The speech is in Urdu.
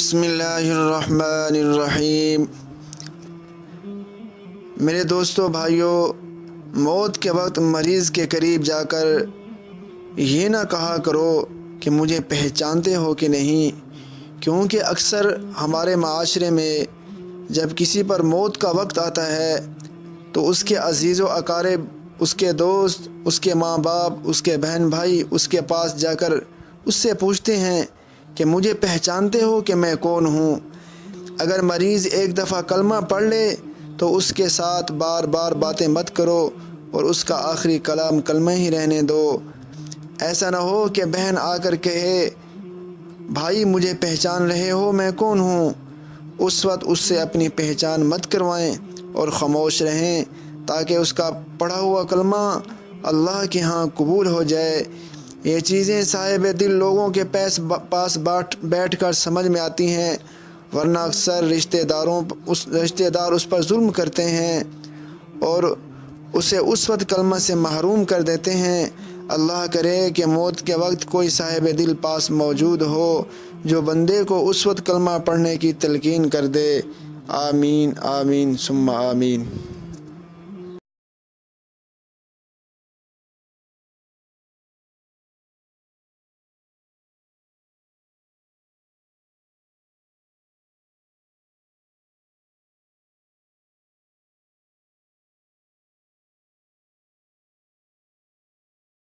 بسم اللہ الرحمن الرحیم۔ میرے دوستو بھائیوں، موت کے وقت مریض کے قریب جا کر یہ نہ کہا کرو کہ مجھے پہچانتے ہو کہ نہیں، کیونکہ اکثر ہمارے معاشرے میں جب کسی پر موت کا وقت آتا ہے تو اس کے عزیز و اقارب، اس کے دوست، اس کے ماں باپ، اس کے بہن بھائی اس کے پاس جا کر اس سے پوچھتے ہیں کہ مجھے پہچانتے ہو کہ میں کون ہوں۔ اگر مریض ایک دفعہ کلمہ پڑھ لے تو اس کے ساتھ بار بار باتیں مت کرو اور اس کا آخری کلام کلمہ ہی رہنے دو۔ ایسا نہ ہو کہ بہن آ کر کہے بھائی مجھے پہچان رہے ہو میں کون ہوں، اس وقت اس سے اپنی پہچان مت کروائیں اور خاموش رہیں تاکہ اس کا پڑھا ہوا کلمہ اللہ کے ہاں قبول ہو جائے۔ یہ چیزیں صاحب دل لوگوں کے پاس بیٹھ کر سمجھ میں آتی ہیں، ورنہ اکثر رشتہ دار اس پر ظلم کرتے ہیں اور اسے اس وقت کلمہ سے محروم کر دیتے ہیں۔ اللہ کرے کہ موت کے وقت کوئی صاحب دل پاس موجود ہو جو بندے کو اس وقت کلمہ پڑھنے کی تلقین کر دے۔ آمین آمین ثم آمین۔